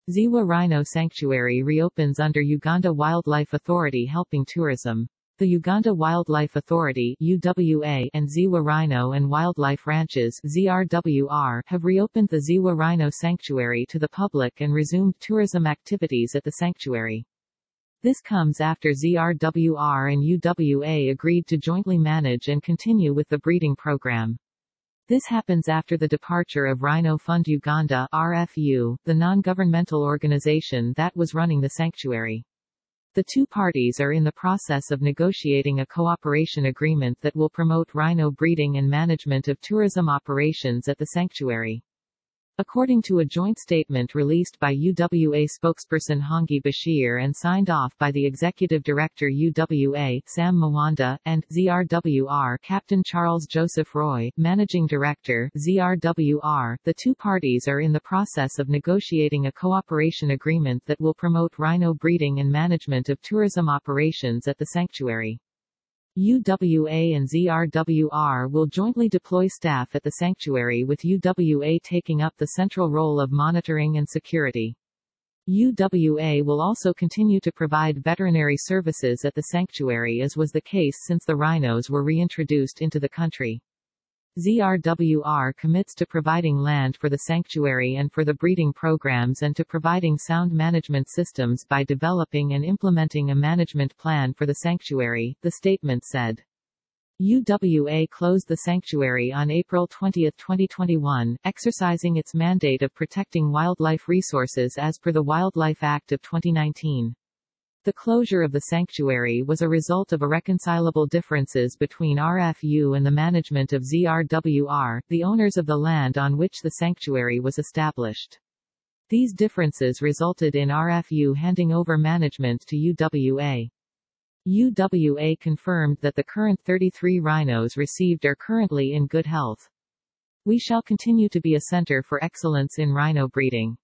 Ziwa Rhino Sanctuary reopens under Uganda Wildlife Authority helping tourism. The Uganda Wildlife Authority (UWA) and Ziwa Rhino and Wildlife Ranches (ZRWR) have reopened the Ziwa Rhino Sanctuary to the public and resumed tourism activities at the sanctuary. This comes after ZRWR and UWA agreed to jointly manage and continue with the breeding program. This happens after the departure of Rhino Fund Uganda (RFU), the non-governmental organization that was running the sanctuary. The two parties are in the process of negotiating a cooperation agreement that will promote rhino breeding and management of tourism operations at the sanctuary. According to a joint statement released by UWA spokesperson Hongi Bashir and signed off by the Executive Director UWA, Sam Mwanda, and ZRWR Captain Charles Joseph Roy, Managing Director, ZRWR, the two parties are in the process of negotiating a cooperation agreement that will promote rhino breeding and management of tourism operations at the sanctuary. UWA and ZRWR will jointly deploy staff at the sanctuary with UWA taking up the central role of monitoring and security. UWA will also continue to provide veterinary services at the sanctuary as was the case since the rhinos were reintroduced into the country. ZRWR commits to providing land for the sanctuary and for the breeding programs and to providing sound management systems by developing and implementing a management plan for the sanctuary, the statement said. UWA closed the sanctuary on April 20, 2021, exercising its mandate of protecting wildlife resources as per the Wildlife Act of 2019. The closure of the sanctuary was a result of irreconcilable differences between RFU and the management of ZRWR, the owners of the land on which the sanctuary was established. These differences resulted in RFU handing over management to UWA. UWA confirmed that the current 33 rhinos received are currently in good health. We shall continue to be a center for excellence in rhino breeding.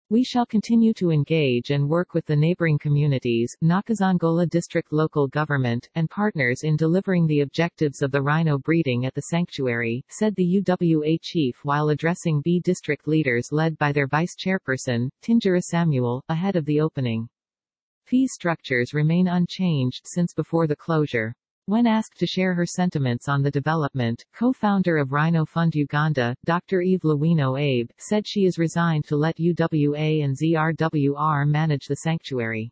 We shall continue to engage and work with the neighboring communities, Nakazangola District local government, and partners in delivering the objectives of the rhino breeding at the sanctuary, said the UWA chief while addressing B district leaders led by their vice chairperson, Tinjira Samuel, ahead of the opening. Fee structures remain unchanged since before the closure. When asked to share her sentiments on the development, co-founder of Rhino Fund Uganda, Dr. Eve Lawino Abe, said she is resigned to let UWA and ZRWR manage the sanctuary.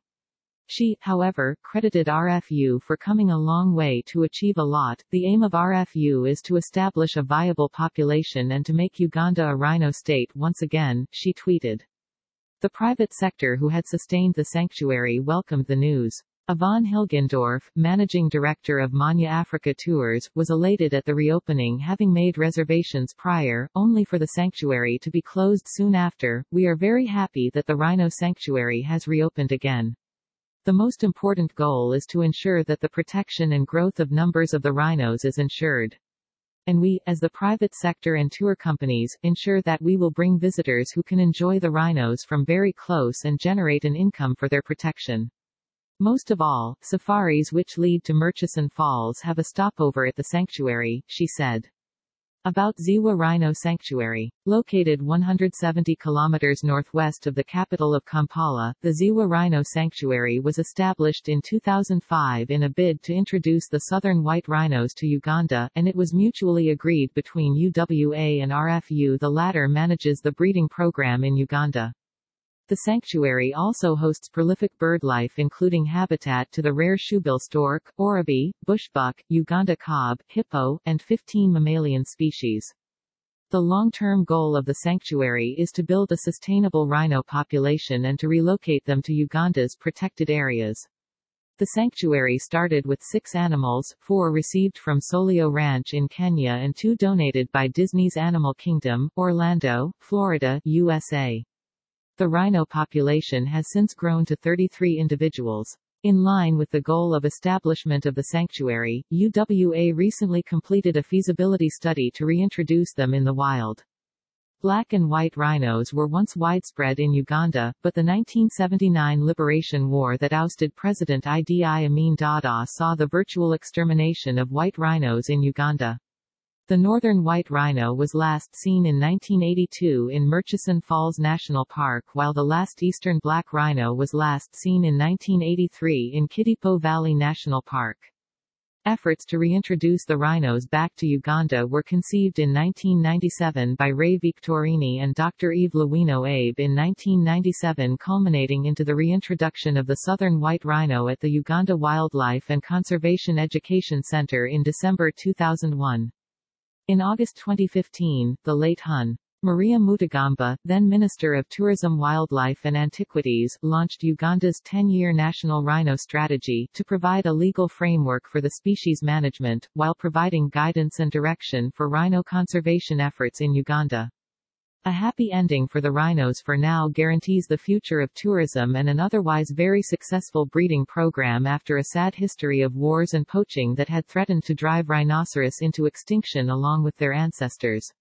She, however, credited RFU for coming a long way to achieve a lot. The aim of RFU is to establish a viable population and to make Uganda a rhino state once again, she tweeted. The private sector who had sustained the sanctuary welcomed the news. Yvonne Hilgendorf, managing director of Manya Africa Tours, was elated at the reopening having made reservations prior, only for the sanctuary to be closed soon after. We are very happy that the Rhino Sanctuary has reopened again. The most important goal is to ensure that the protection and growth of numbers of the rhinos is ensured. And we, as the private sector and tour companies, ensure that we will bring visitors who can enjoy the rhinos from very close and generate an income for their protection. Most of all, safaris which lead to Murchison Falls have a stopover at the sanctuary, she said. About Ziwa Rhino Sanctuary. Located 170 kilometers northwest of the capital of Kampala, the Ziwa Rhino Sanctuary was established in 2005 in a bid to introduce the southern white rhinos to Uganda, and it was mutually agreed between UWA and RFU. The latter manages the breeding program in Uganda. The sanctuary also hosts prolific birdlife including habitat to the rare shoebill stork, oribi, bushbuck, Uganda cob, hippo, and 15 mammalian species. The long-term goal of the sanctuary is to build a sustainable rhino population and to relocate them to Uganda's protected areas. The sanctuary started with 6 animals, 4 received from Solio Ranch in Kenya and 2 donated by Disney's Animal Kingdom, Orlando, Florida, USA. The rhino population has since grown to 33 individuals. In line with the goal of establishment of the sanctuary, UWA recently completed a feasibility study to reintroduce them in the wild. Black and white rhinos were once widespread in Uganda, but the 1979 Liberation War that ousted President Idi Amin Dada saw the virtual extermination of white rhinos in Uganda. The northern white rhino was last seen in 1982 in Murchison Falls National Park, while the last eastern black rhino was last seen in 1983 in Kidipo Valley National Park. Efforts to reintroduce the rhinos back to Uganda were conceived in 1997 by Ray Victorini and Dr. Yves Lewino Abe in 1997, culminating into the reintroduction of the southern white rhino at the Uganda Wildlife and Conservation Education Center in December 2001. In August 2015, the late Hon. Maria Mutagamba, then Minister of Tourism, Wildlife and Antiquities, launched Uganda's 10-year National Rhino Strategy to provide a legal framework for the species management, while providing guidance and direction for rhino conservation efforts in Uganda. A happy ending for the rhinos for now guarantees the future of tourism and an otherwise very successful breeding program after a sad history of wars and poaching that had threatened to drive rhinoceros into extinction along with their ancestors.